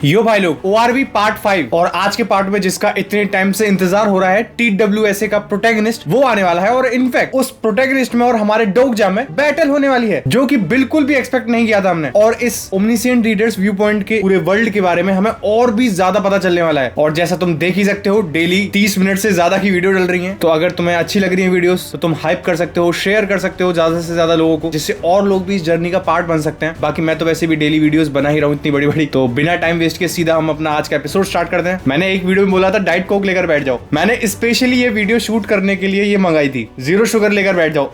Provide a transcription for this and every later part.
यो भाई लोग, ORV part 5 और आज के पार्ट में जिसका इतने टाइम से इंतजार हो रहा है, TWSA का प्रोटैगनिस्ट वो आने वाला है। और इनफैक्ट उस प्रोटैगनिस्ट में और हमारे डोगजा में बैटल होने वाली है, जो कि बिल्कुल भी एक्सपेक्ट नहीं किया था हमने। और इस ओमनिसेंट रीडर्स व्यू पॉइंट के पूरे वर्ल्ड के बारे में हमें और भी ज्यादा पता चलने वाला है। और जैसा तुम देख ही सकते हो, डेली 30 मिनट से ज्यादा की वीडियो डल रही है। तो अगर तुम्हें अच्छी लग रही है वीडियोस, तो तुम हाइप कर सकते हो, शेयर कर सकते हो ज्यादा से ज्यादा लोगों को, जिससे और लोग भी इस जर्नी का पार्ट बन सकते हैं। बाकी मैं तो वैसे भी डेली वीडियोस बना ही रहा हूँ इतनी बड़ी बड़ी, तो बिना टाइम वेस्ट के सीधा हम अपना आज का एपिसोड स्टार्ट करते हैं। मैंने एक वीडियो में बोला था डाइट कोक लेकर बैठ जाओ। मैंने स्पेशली ये वीडियो शूट करने के लिए ये मंगाई थी, 0 शुगर लेकर बैठ जाओ।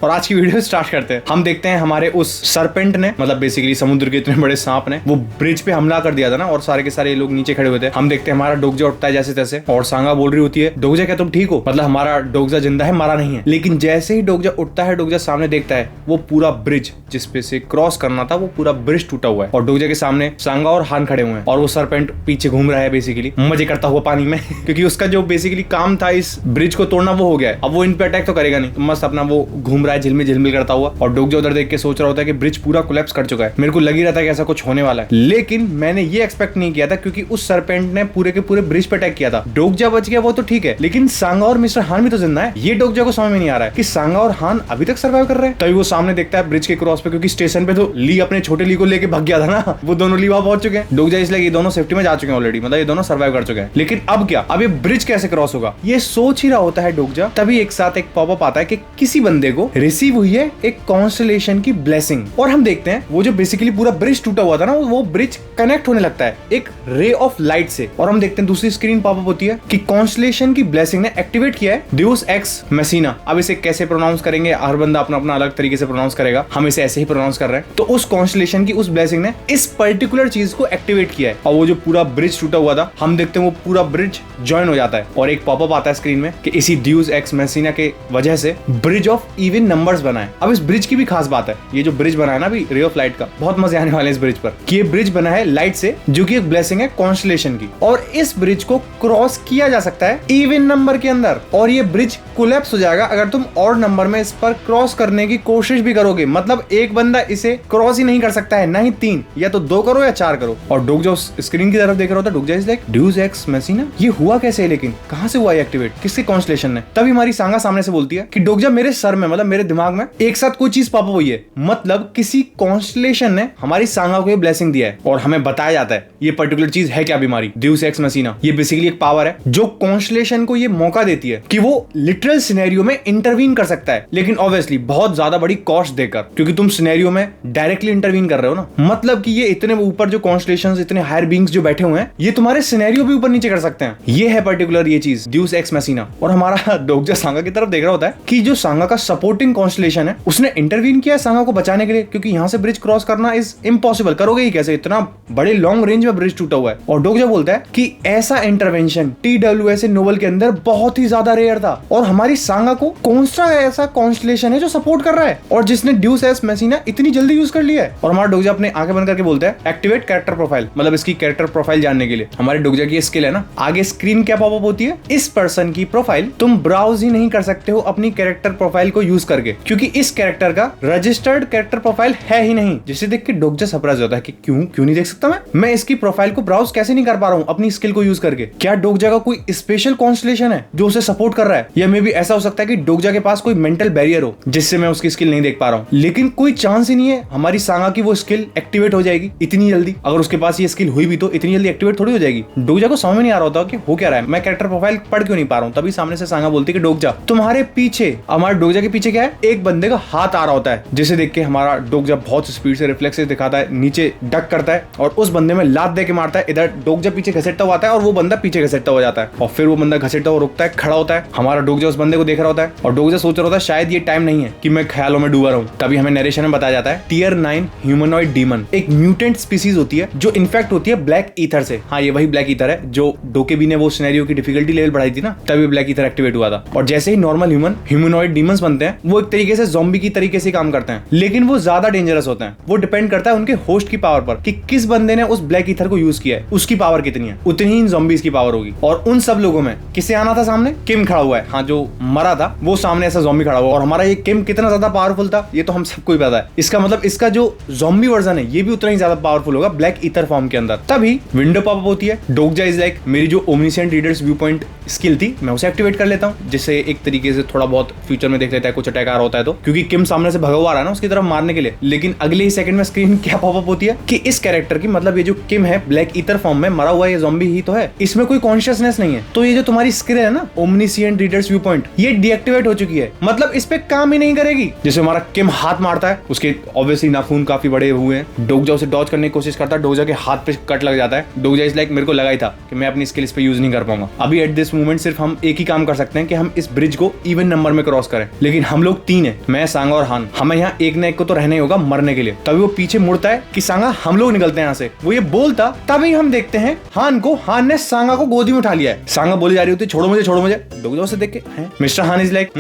और आज की वीडियो स्टार्ट करते हैं। हम देखते हैं हमारे उस सरपेंट ने, मतलब बेसिकली समुद्र के इतने बड़े सांप ने, वो ब्रिज पे हमला कर दिया था ना, और सारे के सारे लोग नीचे खड़े हुए थे। हम देखते हैं हमारा डोगजा उठता है जैसे तैसे, और सांगा बोल रही होती है, डोगजा क्या तुम ठीक हो? मतलब हमारा डोगजा जिंदा है, मारा नहीं है। लेकिन जैसे ही डोगजा उठता है, डोगजा सामने देखता है वो पूरा ब्रिज जिसपे से क्रॉस करना था, वो पूरा ब्रिज टूटा हुआ है। और डोगजा के सामने सांगा और हान खड़े हुए हैं, और वो सरपेंट पीछे घूम रहा है बेसिकली मजे करता हुआ पानी में। क्योंकि उसका जो बेसिकली काम था इस ब्रिज को तोड़ना, वो हो गया है। अब वो इन पे अटैक तो करेगा नहीं, तो मस्त अपना वो घूम रहा है झिलमिल झिलमिल करता हुआ। और डोगजा उधर देख के सोच रहा होता है कि ब्रिज पूरा कोलैप्स कर चुका है। मेरे को लग ही रहा था कि ऐसा कुछ होने वाला है, लेकिन मैंने ये एक्सपेक्ट नहीं किया था, क्योंकि उस सरपेंट ने पूरे के पूरे ब्रिज पे अटैक किया था। डोगजा बच गया वो तो ठीक है, लेकिन सांगा और मिस्टर हान भी तो जिंदा है। ये डोगजा को समझ में नहीं आ रहा है कि सांगा और हान अभी तक सर्वाइव कर रहे हैं। तभी वो सामने देखता है ब्रिज के क्रॉस पे, क्योंकि स्टेशन पे तो ली अपने छोटे ली को लेके भाग गया था ना, वो दोनों ली वहां पहुंच चुके हैं। डोगजा इसलिए ये दोनों सेफ्टी में जा चुके हैं ऑलरेडी, मतलब ये दोनों सर्वाइव कर चुके हैं। लेकिन अब क्या, अब ये ब्रिज कैसे क्रॉस होगा, ये सोच ही रहा होता है डोगजा। तभी एक साथ एक पॉपअप आता है कि किसी बंदे को रिसीव हुई है एक कॉन्स्टलेशन की ब्लेसिंग। और हम देखते हैं वो जो बेसिकली पूरा ब्रिज टूटा हुआ था ना, वो ब्रिज कनेक्ट होने लगता है एक रे ऑफ लाइट से। और हम देखते हैं दूसरी स्क्रीन पॉपअप होती है कि कॉन्स्टलेशन की ब्लेसिंग ने एक्टिवेट किया है ड्यूस एक्स मैसिना। अब इसे कैसे प्रोनाउंस करेंगे, हर बंदा अपना अपना अलग तरीके से प्रोनाउंस करेगा, हम इसे ऐसे ही प्रोनाउंस कर रहे हैं। तो उस कॉन्स्टलेशन की उस ब्लेसिंग ने इस पर्टिकुलर चीज को एक्टिवेट किया है, और वो जो पूरा ब्रिज टूटा हुआ था, हम देखते हैं वो पूरा ब्रिज ज्वाइन हो जाता है। और एक पॉपअप आता है स्क्रीन में कि इसी ड्यूस एक्स मैसिना के वजह से ब्रिज ऑफ इवन नंबर्स बना है। अब इस ब्रिज की भी खास बात है, ये जो ब्रिज बना है ना अभी रे ऑफ लाइट का, बहुत मजे आने वाले हैं इस ब्रिज पर, कि ये ब्रिज बना है लाइट से, जो कि एक ब्लेसिंग है कॉन्स्टलेशन की। और इस ब्रिज को क्रॉस किया जा सकता है इवन नंबर के अंदर, और ये ब्रिज कोलैप्स हो जाएगा अगर तुम ऑड नंबर में इस पर क्रॉस करने की कोशिश भी करोगे। मतलब एक बंदा इसे क्रॉस ही नहीं कर सकता है, ना ही 3, या तो 2 करो या 4 करो। और डोगजा उस स्क्रीन की तरफ देख रहा होता है, डोगजा इज लाइक ड्यूस एक्स मैसिना, ये हुआ कैसे, लेकिन कहां से हुआ एक्टिवेट, किसके कॉन्स्टलेशन ने? तभी हमारी सांगा सामने से बोलती है कि डोगजा मेरे सर में, मतलब मेरे दिमाग में एक साथ कोई चीज पॉपअप हुई है, मतलब किसी कॉन्स्टलेशन ने हमारी सांगा को ये ब्लेसिंग दिया है। और हमें बताया जाता है ये पर्टिकुलर चीज है क्या बीमारी, ड्यूस एक्स मैसिना। ये बेसिकली एक पावर है जो कॉन्स्टलेशन को ये मौका देती है कि वो लिटरल सिनेरियो में इंटरवीन कर सकता है, लेकिन ऑब्वियसली बहुत ज्यादा बड़ी कॉस्ट देकर, क्योंकि तुम सिनेरियो में डायरेक्टली इंटरवीन कर रहे हो ना। मतलब कि ये इतने ऊपर जो कॉन्स्टलेशंस, इतने हायर बीइंग्स जो बैठे हुए हैं, ये तुम्हारे सिनेरियो भी ऊपर नीचे कर सकते हैं। ये है पर्टिकुलर ये चीज ड्यूस एक्स मैसिना। और हमारा डोगजा सांगा की तरफ देख रहा होता है कि जो सांगा का सपोर्टिंग कॉन्स्टलेशन है, उसने इंटरवीन किया है सांगा को बचाने के लिए, क्योंकि यहाँ से ब्रिज क्रॉस करना इज इम्पॉसिबल। करोगे ही कैसे, इतना बड़े लॉन्ग रेंज में ब्रिज टूटा हुआ है। और डोगजा बोलता है कि ऐसा इंटरवेंशन TWSA नोवेल के अंदर बहुत ही ज्यादा रेयर था, और हमारी सांगा को कौन सा ऐसा कॉन्स्टलेशन है जो सपोर्ट कर रहा है, और जिसने ड्यूस एक्स मैसिना इतनी जल्दी यूज कर लिया है। और हमारा डोगजा अपने आंखें बंद करके बोलता है एक्टिवेट कैरेक्टर प्रोफाइल, मतलब इसकी कैरेक्टर प्रोफाइल जानने के लिए। हमारे डोगजा की स्किल है ना, आगे स्क्रीन क्या पॉपअप होती है, इस पर्सन की प्रोफाइल तुम ब्राउज ही नहीं कर सकते हो अपनी कैरेक्टर प्रोफाइल को यूज करके, क्योंकि इस कैरेक्टर का रजिस्टर्ड कैरेक्टर प्रोफाइल है ही नहीं। जिसे देख के डोगजा सरप्राइज होता है कि क्यों नहीं देख सकता मैं इसकी प्रोफाइल को ब्राउज कैसे नहीं कर पा रहा हूँ अपनी स्किल को यूज करके। क्या डोगजा का कोई स्पेशल कॉन्स्टलेशन है जो उसे सपोर्ट कर रहा है, या मे बी ऐसा हो सकता है कि डोगजा के पास कोई मेंटल बैरियर हो जिससे मैं उसकी स्किल नहीं देख पा रहा हूँ। लेकिन कोई चांस ही नहीं है हमारी सांगा की वो स्किल एक्टिवेट हो जाएगी इतनी जल्दी। अगर उसके पास ये स्किल हुई भी तो इतनी जल्दी एक्टिवेट थोड़ी हो जाएगी। डोगजा को समझ में नहीं आ रहा होता कि हो क्या रहा है, मैं कैरेक्टर प्रोफाइल पढ़ क्यों नहीं पा रहा हूँ। तभी सामने से सांगा बोलती है कि डोगजा तुम्हारे पीछे, हमारे डोगजा के पीछे क्या है, एक बंदे का हाथ आ रहा होता है, जिसे देख के हमारा डोगजा बहुत स्पीड से रिफ्लेक्सेस दिखाता है, नीचे डक करता है और उस बंदे में लात दे के मारता है। इधर डोगजा पीछे घसीटता हुआ आता है और वो बंदा पीछे घसीटता हो जाता है, और फिर वो बंदा घसीटता हुआ रुकता है, खड़ा होता है। हमारा डोगजा उस बंदे को देख रहा होता है, और डोगजा सोच रहा होता है शायद ये टाइम नहीं है कि मैं ख्यालों में डूबा रहूं। तभी हमें नरेशन में बताया जाता है टियर 9 ह्यूमनॉइड डीमन एक म्यूटेंट स्पीसीज होती है जो इन्फेक्ट होती है ब्लैक ईथर से। हाँ, ये वही ब्लैक ईथर है जो डोकेबी ने वो सिनेरियो की डिफिकल्टी लेवल बढ़ाई थी ना, तभी ब्लैक ईथर एक्टिवेट हुआ था। और जैसे ही नॉर्मल ह्यूमनॉइड डीमंस बनते हैं, वो एक तरीके से ज़ॉम्बी की तरीके से काम करते हैं, लेकिन वो ज्यादा डेंजरस होते हैं। वो डिपेंड करता है उनके होस्ट की पावर पर कि किस बंदे ने उस ब्लैक ईथर को यूज किया है, उसकी पावर कितनी है, उतनी ही ज़ॉम्बीज की पावर होगी। और उन सब लोगों में किसे आना था सामने, किम खड़ा हुआ है। हाँ, जो मरा था वो सामने ऐसा ज़ॉम्बी खड़ा हुआ। और हमारा ये किम कितना ज्यादा पावरफुल था ये तो हम सबको ही पता है। इसका मतलब इसका जो ज़ॉम्बी वर्जन है ये भी उतना ही ज्यादा पावरफुल होगा ब्लैक ईथर ईथर फॉर्म के अंदर। तभी विंडो पॉपअप होती है। डोगजा इज लाइक मेरी जो omniscient readers view point skill थी मैं उसे एक्टिवेट कर लेता हूँ, जिससे एक तरीके से थोड़ा बहुत फ्यूचर में देख लेता है कुछ अटैक आ रहा होता है तो, क्योंकि किम सामने से भगा हुआ रहा है ना उसकी तरफ मारने के लिए। लेकिन अगले ही सेकंड में स्क्रीन क्या पॉपअप होती है कि इस कैरेक्टर की, मतलब ये जो किम है ब्लैक ईथर फॉर्म में मरा हुआ ये ज़ॉम्बी ही तो है, इसमें कोई कॉन्शियसनेस नहीं है। तो ये जो तुम्हारी स्किल है ना ओमनिसेंट रीडर्स व्यू पॉइंट, ये डीएक्टिवेट हो चुकी है, मतलब इस पे काम ही नहीं करेगी। जैसे हमारा किम हाथ मारता है, उसके ऑब्वियसली नाखून काफी बड़े हुए हैं, डोगजा उसे डॉज करने की कोशिश करता है, डोगजा के हाथ पे कट लग जाता है। डोगजा इज लाइक मेरे को लगा ही था कि मैं अपनी स्किल इस पे यूज नहीं कर पाऊंगा। अभी एट दिस मोमेंट सिर्फ हम एक ही काम कर सकते हैं कि हम इस ब्रिज को इवन नंबर में क्रॉस करें, लेकिन हम लोग 3 हैं, मैं, सांगा और हान। हमें यहाँ एक न एक को तो रहना ही होगा मरने के लिए। तभी वो पीछे मुड़ता है कि सांगा हम लोग निकलते हैं यहाँ से। वो ये बोलता तभी हम देखते हैं हान को, हान ने सांगा को गोदी में उठा लिया है। सांगा बोली जा रही होती छोड़ो मुझे छोड़ो मुझे। डोगजा उसे देख के मिस्टर हान इज लाइक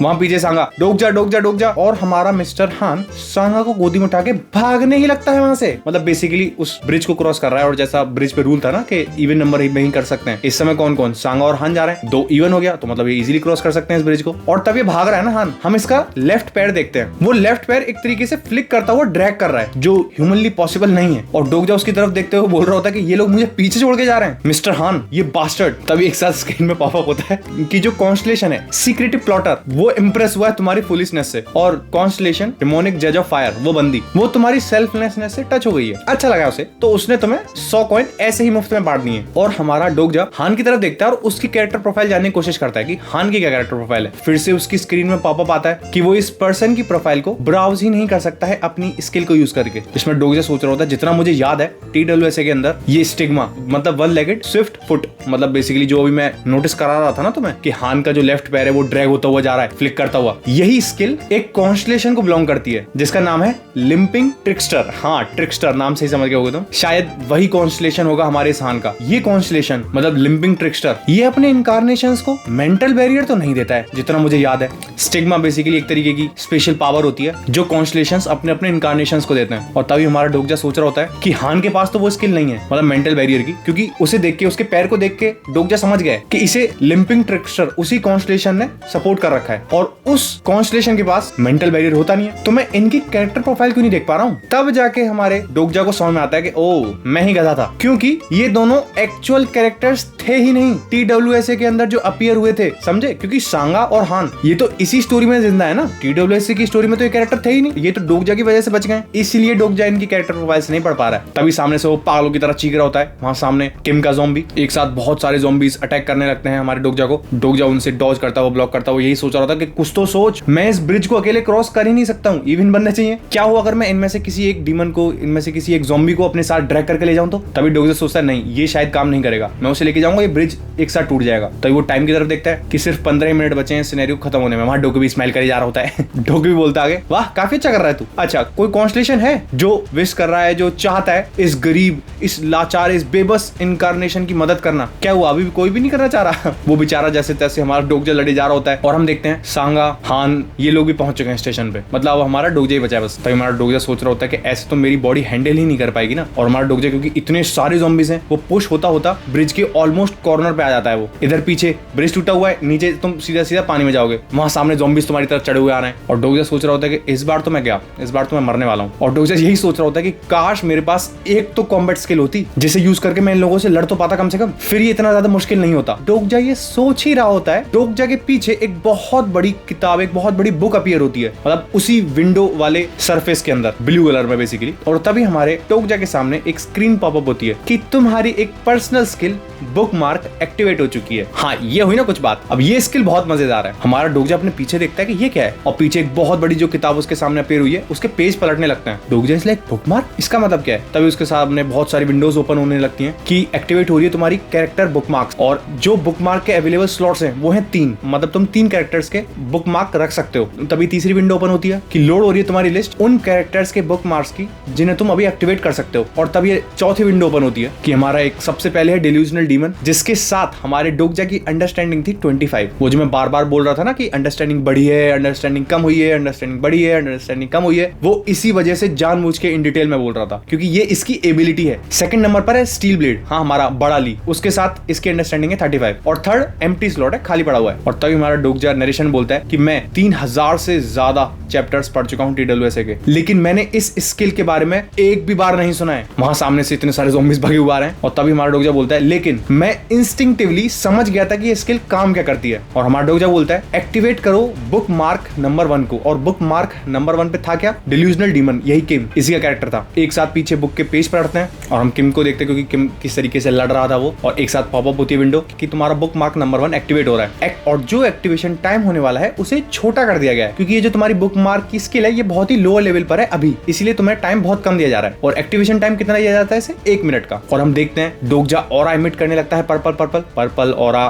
वहां पीछे सांगा डोगजा डोगजा डोगजा, और हमारा मिस्टर हान सांगा को गोदी में उठा के भागने ही लगता है वहां से। मतलब बेसिकली उस ब्रिज को क्रॉस कर रहा है, और जैसा ब्रिज पे रूल था ना कि इवन नंबर में ही कर सकते हैं, इस समय कौन कौन सांगा और हान जा रहे हैं, 2 इवन हो गया तो मतलब ये इजीली क्रॉस कर सकते हैं इस ब्रिज को। और तब ये भाग रहा है ना हान, हम इसका लेफ्ट पैर देखते हैं, वो लेफ्ट पैर एक तरीके से फ्लिक करता हुआ ड्रैग कर रहा है, जो ह्यूमनली पॉसिबल नहीं है। और डोगजा उसकी तरफ देखते हुए बोल रहा होता है कि ये लोग मुझे पीछे छोड़ के जा रहे हैं मिस्टर हान ये बास्टर्ड। तभी एक साथ स्क्रीन में पॉपअप होता है कि जो कॉन्स्टलेशन है सीक्रेटिव प्लॉटर वो इंप्रेस हुआ है तुम्हारी फुलिशनेस से, और कॉन्स्टलेशन डेमोनिक जज ऑफ फायर वो बंदी वो तुम्हारी सेल्फलेसनेस से टच हो गई है। अच्छा लगा उसे, तो उसने तुम्हें 100 कॉइन ऐसे ही मुफ्त में बांट दिए। और हमारा डोगजा हान की तरफ देखता है और उसकी कैरेक्टर प्रोफाइल जानने की कोशिश करता है कि हान की क्या कैरेक्टर प्रोफाइल है। फिर से उसकी स्क्रीन में पॉपअप आता है कि वो इस पर्सन की प्रोफाइल को ब्राउज ही नहीं कर सकता है अपनी स्किल को यूज करके। इसमें डोगजा सोच रहा होता है जितना मुझे याद है TWSA के अंदर ये स्टिग्मा मतलब 1 लेगेड स्विफ्ट फुट, मतलब बेसिकली जो अभी मैं नोटिस करा रहा था ना तुम्हें कि हान का जो लेफ्ट पैर है वो ड्रैग होता हुआ जा रहा है फ्लिक करता हुआ, यही स्किल एक कॉन्स्टलेशन को बिलोंग करती है जिसका नाम है लिंपिंग ट्रिकस्टर। हाँ ट्रिकस्टर नाम से ही समझ गए होगे तुम, शायद वही कॉन्स्टलेशन होगा हमारे इस हान का। ये कॉन्स्टलेशन मतलब लिंपिंग ट्रिकस्टर ये अपने इनकारनेशंस को मेंटल बैरियर तो नहीं देता है जितना मुझे याद है। स्टिग्मा बेसिकली एक तरीके की स्पेशल पावर होती है जो कॉन्स्टलेशंस अपने अपने इनकारनेशंस को देते हैं। और तभी हमारा डोगजा सोच रहा होता है कि हान के पास तो वो स्किल नहीं है मतलब मेंटल बैरियर की, क्योंकि उसे देख के उसके पैर को देख के डोगजा समझ गया कि इसे लिंपिंग ट्रिकस्टर उसी कॉन्स्टलेशन ने सपोर्ट कर रखा है, और उस कॉन्स्टलेशन के पास मेंटल बैरियर होता नहीं है। तो मैं इनकी कैरेक्टर प्रोफाइल क्यों नहीं देख पा रहा हूँ? तब जाके हमारे डोगजा को समझ में आता है कि ओ मैं ही गधा था, क्योंकि ये दोनों एक्चुअल कैरेक्टर्स थे ही नहीं TWSA के अंदर जो अपीयर हुए थे, समझे? क्योंकि सांगा और हान ये तो इसी स्टोरी में जिंदा है ना, TWSA की स्टोरी में तो ये कैरेक्टर थे ही नहीं, ये तो डोगजा की वजह से बच गए, इसलिए डोगजा इनकी कैरेक्टर प्रोफाइल से नहीं पढ़ पा रहा है। तभी सामने से वो पागलों की तरह चीख रहा होता है, वहां सामने किम का ज़ॉम्बी, एक साथ बहुत सारे ज़ॉम्बीज अटैक करने लगते हैं हमारे डोगजा को। डोगजा उनसे डॉज करता हुआ ब्लॉक करता हुआ यही सोच रहा था कि कुछ तो सोच, मैं इस ब्रिज को अकेले क्रॉस कर ही नहीं सकता हूँ, इवन बनने चाहिए। क्या हुआ अगर मैं इनमें से किसी एक डीमन को, इनमें से किसी एक ज़ॉम्बी को अपने साथ ड्रैग करके ले जाऊं तो? तभी डोगजा सोचता है नहीं ये शायद काम नहीं करेगा, मैं उसे लेके जाऊंगा ये ब्रिज एक साथ टूट जाएगा। तभी वो टाइम की तरफ देखता है कि सिर्फ 15 मिनट बचे हैं सिनेरियो खत्म होने में। वहां डोगी भी स्माइल करे जा रहा होता है डोगी भी बोलता आगे वाह काफी अच्छा कर रहा है तू। अच्छा कोई कॉन्स्टलेशन है जो विश कर रहा है, जो चाहता है इस गरीब, इस लाचार, इस बेबस इनकारनेशन की मदद करना? क्या हुआ? अभी भी कोई भी नहीं करना चाह रहा वो बेचारा जैसे तैसे हमारा डोगजा लड़े जा रहा होता है, और हम देखते हैं सांगा हान ये लोग भी पहुंच चुके हैं स्टेशन पे, मतलब अब हमारा डोगजा ही बचा है बस। तभी हमारा डोगजा सोच रहा होता है कि ऐसे तो मेरी बॉडी हैंडल ही नहीं कर पाएगी ना, और हमारा डोगजा क्योंकि इतने सारे ज़ॉम्बीज हैं वो पुश होता होता ब्रिज के ऑलमोस्ट कॉर्नर पे आ जाता है। वो इधर पीछे ब्रिज टूटा हुआ है, नीचे तुम सीधा सीधा पानी में जाओगे, वहां सामने ज़ॉम्बीज तुम्हारी तरफ चढ़े हुए आ रहे हैं, और डोगजा सोच रहा होता है कि इस बार तो मैं गया, इस बार तो मैं मरने वाला हूँ। और डोगजा यही सोच रहा होता है कि काश मेरे पास एक तो कॉम्बैट स्किल होती जिसे यूज करके मैं इन लोगों से लड़ तो पाता कम से कम, फिर ये इतना ज्यादा मुश्किल नहीं होता। डोगजा ये सोच ही रहा होता है, डोगजा के पीछे एक बहुत बड़ी किताब, एक बहुत बड़ी बुक अपीयर होती है, मतलब उसी विंडो वाले सरफेस के अंदर ब्लू कलर में बेसिकली। और तभी हमारे डोगजा के सामने एक स्क्रीन पॉपअप होती है कि तुम्हारी एक personal skill book mark activate हो चुकी है। हाँ ये हुई ना कुछ बात। अब ये स्किल बहुत मजेदार है। हमारा डोगजा अपने पीछे देखता है कि ये क्या है, और पीछे एक बहुत बड़ी जो किताब उसके सामने अपीयर हुई है उसके पेज पलटने लगते हैं। डोगजा इज लाइक बुक मार्क, इसका मतलब क्या है? तभी उसके सामने बहुत सारी विंडोज ओपन होने लगती हैं कि एक्टिवेट हो रही है तुम्हारी कैरेक्टर बुक मार्क्स, और जो बुक मार्क के अवेलेबल स्लॉट्स हैं वो हैं 3, मतलब तुम 3 कैरेक्टर्स के बुक मार्क रख सकते हो। तभी तीसरी विंडो ओपन होती है कि लोड हो रही है तुम्हारी लिस्ट उन कैरेक्टर्स के बुक मार्क्स की जिन्हें तुम अभी एक्टिवेट कर सकते हो। और तब ये चौथी विंडो ओपन होती है कि हमारा एक सबसे पहले है डिल्यूजनल डीमन, जिसके साथ हमारे डोगजा की अंडरस्टैंडिंग थी 25। वो जो मैं बार बार बोल रहा था ना कि अंडरस्टैंडिंग बढ़ी है, अंडरस्टैंडिंग कम हुई है, अंडरस्टैंडिंग बढ़ी है, अंडरस्टैंडिंग कम हुई है, वो इसी वजह से जानबूझ के इन डिटेल में बोल रहा था क्योंकि ये इसकी एबिलिटी है। सेकंड नंबर पर है स्टील ब्लेड, हाँ हमारा बड़ा ली, उसके साथ इसकी अंडरस्टैंडिंग है 35, और थर्ड एम्प्टी स्लॉट है, खाली पड़ा हुआ है। और तभी हमारा डोगजा नरेशन बोलता है कि मैं 3000 से ज्यादा चैप्टर्स पढ़ चुका हूँ TWSA के, लेकिन मैंने इस स्किल के बारे में एक भी बार नहीं सुना है, वहां सामने से इतने सारे ज़ॉम्बीज भगे हुए आ रहे हैं। और तभी हमारा डोगजा बोलता है लेकिन मैं इंस्टिंक्टिवली समझ गया था कि ये स्किल काम क्या करती है। और हमारा डोगजा बोलता है एक्टिवेट करो बुक मार्क नंबर 1 को। और बुक मार्क नंबर 1 पे था क्या? डिल्यूजनल डीमन, यही किम, इसी का कैरेक्टर था। एक साथ पीछे बुक के पेज पढ़ते हैं और हम किम को देखते हैं, क्योंकि किम किस तरीके से लड़ रहा था वो, और एक साथ पॉपअप होती है विंडो कि तुम्हारा बुक मार्क नंबर 1 एक्टिवेट हो रहा है। और जो एक्टिवेशन टाइम होने वाला है उसे छोटा कर दिया गया है, क्योंकि ये जो तुम्हारी बुक मार्क की स्किल है ये बहुत ही लोअर लेवल पर है अभी, इसलिए तुम्हें टाइम बहुत कम दिया जा रहा है। और एक्टिवेशन टाइम कितना दिया जाता है इसे? 1 मिनट का। और हम देखते हैं डोगजा ऑरा इमिट करने लगता है, पर्पल पर्पल पर्पल ऑरा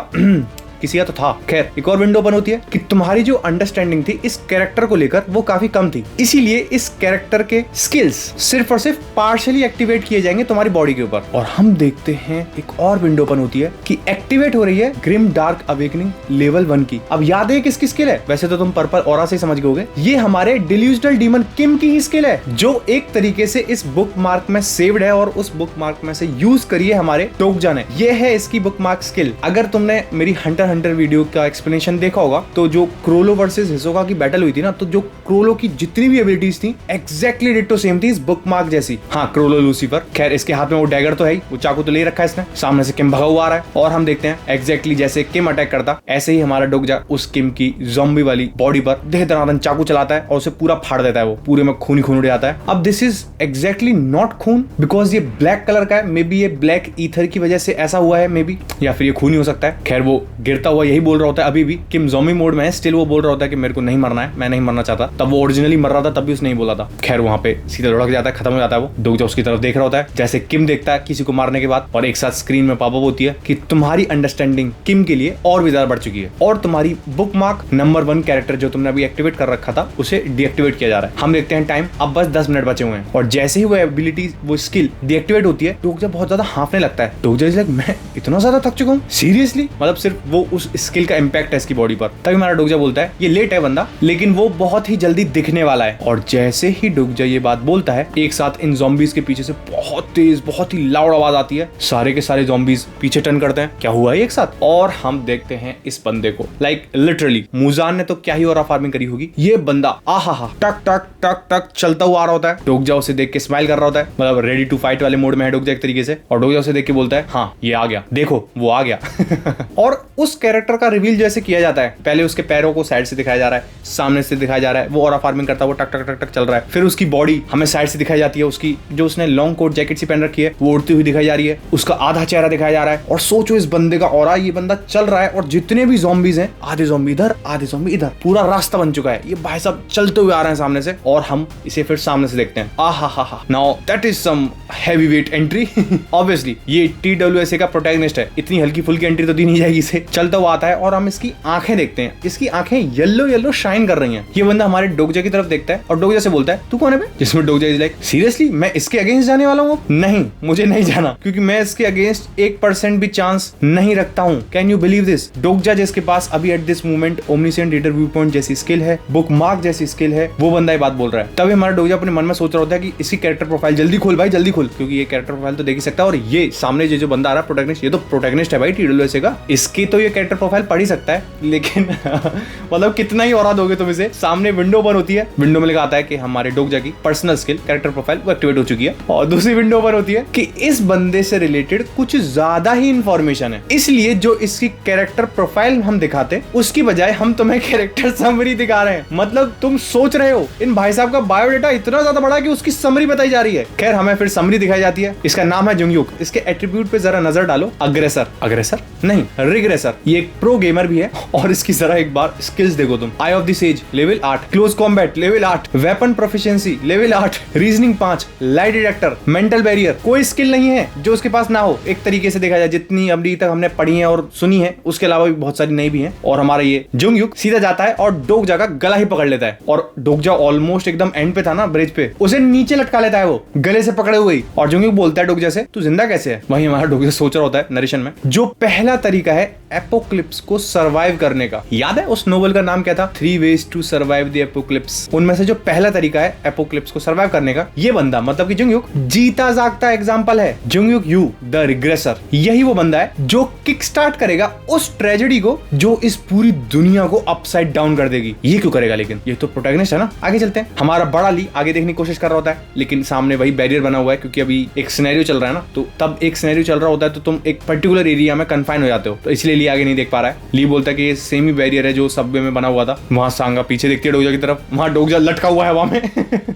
किसी का तो था। खैर, एक और विंडो ओपन होती है कि तुम्हारी जो अंडरस्टैंडिंग थी इस कैरेक्टर को लेकर वो काफी कम थी, इसीलिए इस कैरेक्टर के स्किल्स सिर्फ और सिर्फ पार्शियली एक्टिवेट किए जाएंगे तुम्हारी बॉडी के ऊपर। और हम देखते हैं एक और विंडो ओपन होती है कि एक्टिवेट हो रही है ग्रिम डार्क अवेकनिंग लेवल 1 की। अब याद है किसकी स्किल है? वैसे तो तुम पर्पल ऑरा से समझ गए, ये हमारे डिल्यूजनल डीमन किम की ही स्किल है, जो एक तरीके से इस बुक मार्क में सेव्ड है और उस बुक मार्क में से यूज करिए हमारे डोगजा ने। ये है इसकी बुक मार्क स्किल। अगर तुमने मेरी हंटर वीडियो का एक्सप्लेनेशन देखा होगा तो जो क्रोलो वर्सेस हिसोका की बैटल हुई थी ना, तो जो क्रोलो की जितनी भी एबिलिटीज थी एग्जैक्टली डिट्टो सेम थी इस बुक मार्क जैसी। हाँ, क्रोलो लूसीफर। खैर, इसके हाथ में वो डैगर तो है ही, वो चाकू तो ले रखा है इसने। सामने से किम भगा हुआ आ रहा है और हम देखते हैं एग्जैक्टली जैसे किम अटैक करता ऐसे ही हमारा डोगजा उस किम की ज़ॉम्बी वाली बॉडी पर देह दनादन चाकू चलाता है और उसे पूरा फाड़ देता है। वो पूरे में खून ही खून उड़ जाता है। अब दिस इज एग्जैक्टली नॉट खून, बिकॉज ये ब्लैक कलर का है। मे बी ये ब्लैक ईथर की वजह से ऐसा हुआ है, मे बी, या फिर ये खून ही हो सकता है। खैर, वो गिरता हुआ यही बोल रहा होता है अभी भी, किम ज़ॉम्बी मोड में है स्टिल, वो बोल रहा होता है कि मेरे को नहीं मरना है, मैं नहीं मरना चाहता। तब वो ओरिजिनली मर रहा था, तब भी उसने नहीं बोला था। खैर, वहां पे सीधा लुढ़क जाता है, खत्म हो जाता है। वो डोगजा उसकी तरफ देख रहा होता है जैसे किम देखता है किसी को मारने के बाद, और एक साथ स्क्रीन में पॉपअप होती है कि तुम्हारी अंडरस्टैंडिंग किम के लिए और भी ज्यादा बढ़ चुकी है और तुम्हारी बुक मार्क नंबर 1 कैरेक्टर जो तुमने अभी एक्टिवेट कर रखा था उसे डीएक्टिवेट किया जा रहा है। हम देखते हैं टाइम, अब बस 10 मिनट बचे हुए हैं। और जैसे ही वो एबिलिटी, वो स्किल डीएक्टिवेट होती है, डोगजा बहुत ज्यादा हांफने लगता है। डोगजा इज लाइक, मैं इतना ज्यादा थक चुका हूँ सीरियसली, मतलब सिर्फ वो उस स्किल का इंपैक्ट है इसकी बॉडी पर। तभी हमारा डोगजा बोलता है ये लेट है बंदा, लेकिन वो बहुत ही जल्दी दिखने वाला है। और जैसे ही डोगजा ये बात बोलता है, एक साथ इन ज़ॉम्बीज के पीछे से बहुत तेज, बहुत ही लाउड आवाज आती है। सारे के सारे ज़ॉम्बीज पीछे टर्न करते हैं, क्या हुआ है एक साथ। और हम देखते हैं इस बंदे को, लाइक लिटरली मुजान ने तो क्या ही और फार्मिंग करी होगी। ये बंदा आहा टक टक टक टक चलता हुआ आ रहा होता है। डोगजा उसे देख के स्माइल कर रहा होता है, मतलब रेडी टू फाइट वाले मोड में है डोगजा एक तरीके से। और डोगजा उसे देख के बोलता है हाँ ये आ गया, देखो वो आ गया। और उस कैरेक्टर का रिवील जैसे किया जाता है, पहले उसके पैरों को साइड से दिखाया जा रहा है, सामने से दिखाया जा रहा है, वो ऑरा फार्मिंग करता है, वो टक टक टक टक चल रहा है। फिर उसकी बॉडी हमें साइड से दिखाई जाती है, उसकी जो उसने लॉन्ग कोट जैकेट सी पहन रखी है वो उड़ती हुई दिखाई जा रही है, उसका आधा चेहरा दिखाया जा रहा है। और सोचो इस बंदे का ऑरा, ये बंदा चल रहा है और जितने भी ज़ॉम्बीज हैं, आधे ज़ॉम्बी इधर आधे ज़ॉम्बी इधर, पूरा रास्ता बन चुका है। ये भाई साहब चलते हुए आ रहे हैं सामने से, और हम इसे फिर सामने से देखते हैं। आहा हा हा, now that is some heavy weight entry. Obviously ये TWSA का प्रोटैगनिस्ट है, इतनी हल्की फुल्की एंट्री तो दी नहीं जाएगी इसे। चलता हुआ आता है और हम इसकी आंखें देखते हैं, इसकी आंखें येलो येलो शाइन कर रही हैं। ये बंदा हमारे डोगजा की तरफ देखता है और डोगजा से बोलता है तू कौन है बे? जिसमें डोगजा इज लाइक सीरियसली मैं इसके अगेंस्ट जाने वाला हूँ? नहीं, मुझे नहीं जाना, क्योंकि मैं इसके अगेंस्ट 1% भी चांस नहीं रखता हूँ। Can you believe this? Dokja जिसके पास अभी at this moment omniscient reader viewpoint जैसी स्किल है, बुक मार्क जैसी स्किल है, वो बंदा ये बात बोल रहा है। तभी हमारा डोगजा अपने मन में सोच रहा होता है कि इसकी कैरेक्टर प्रोफाइल जल्दी खोल भाई, जल्दी खोल, क्योंकि ये कैरेक्टर प्रोफाइल तो देख ही सकता है। और ये सामने जो बंदा आ रहा है प्रोटैगनिस्ट, ये तो प्रोटैगनिस्ट है भाई TWSA का, इसकी तो ये कैरेक्टर प्रोफाइल पढ़ ही सकता है। लेकिन मतलब कितना ही और दोगे तुम इसे। सामने विंडो ओपन होती है, विंडो में लिखा आता है कि हमारे डोगजा की पर्सनल स्किल कैरेक्टर प्रोफाइल वो एक्टिवेट हो चुकी है। और दूसरी विंडो ओपन होती है कि इस बंदे से रिलेटेड कुछ ज्यादा ही इंफॉर्मेशन है, इसलिए जो इसकी कैरेक्टर प्रोफाइल हम दिखाते उसकी बजाय हम तुम्हें कैरेक्टर समरी दिखा रहे हैं। मतलब तुम सोच रहे हो इन भाई साहब का बायोडेटा इतना ज्यादा बड़ा कि उसकी समरी बताई जा रही है। खैर, हमें फिर समरी दिखाई जाती है। इसका नाम है जुंगयुक। इसके एट्रीब्यूट पे जरा नजर डालो। अग्रेसर, अग्रेसर नहीं रिग्रेसर। ये एक प्रो गेमर भी है। और इसकी जरा एक बार स्किल्स देखो तुम। Eye of the sage level 8, close combat level 8, weapon proficiency level 8, reasoning 5, lie detector, mental barrier. कोई स्किल नहीं है जो उसके पास ना हो एक तरीके से देखा जाए, जितनी अभी तक हमने पढ़ी है और सुनी है, उसके अलावा भी बहुत सारी नई भी हैं। और हमारा ये जुंगयुक सीधा जाता है और डोगजा का गला ही पकड़ लेता है। और डोगजा ऑलमोस्ट एकदम एंड पे था ना ब्रिज पे, उसे नीचे लटका लेता है वो गले से पकड़े हुए। और जुंगयुक बोलता है डोगजा से तू जिंदा कैसे है? वहीं हमारा डोगजा सोच रहा होता है नरेशन में, जो पहला तरीका है एपोक्लिप्स को सरवाइव करने का। याद है उस नोवेल का नाम क्या था? 3 ways to survive the apocalypse। उनमें से जो पहला तरीका है एपोक्लिप्स को सरवाइव करने का, ये बंदा मतलब कि जुंगयुक जीता जागता एग्जांपल है। जुंगयुक यू द रिग्रेसर, यही वो बंदा है जो किक स्टार्ट करेगा उस ट्रेजेडी को जो इस पूरी दुनिया को अपसाइड डाउन कर देगी। ये क्यों करेगा? लेकिन ये तो प्रोटैगनिस्ट है ना। आगे चलते हैं। हमारा बड़ा ली आगे देखने की कोशिश कर रहा होता है, लेकिन सामने वही बैरियर बना हुआ है, क्योंकि अभी एक सिनेरियो चल रहा है ना। तो तब एक सिनेरियो चल रहा होता है तो तुम एक पर्टिकुलर एरिया में कन्फाइन हो जाते हो, तो इसलिए ली आगे नहीं देख पा रहा है। ली बोलता है कि ये सेम ही बैरियर है जो सबवे में बना हुआ था। वहां सांगा पीछे देखती है डोगजा की तरफ, वहां डोगजा लटका हुआ है हवा में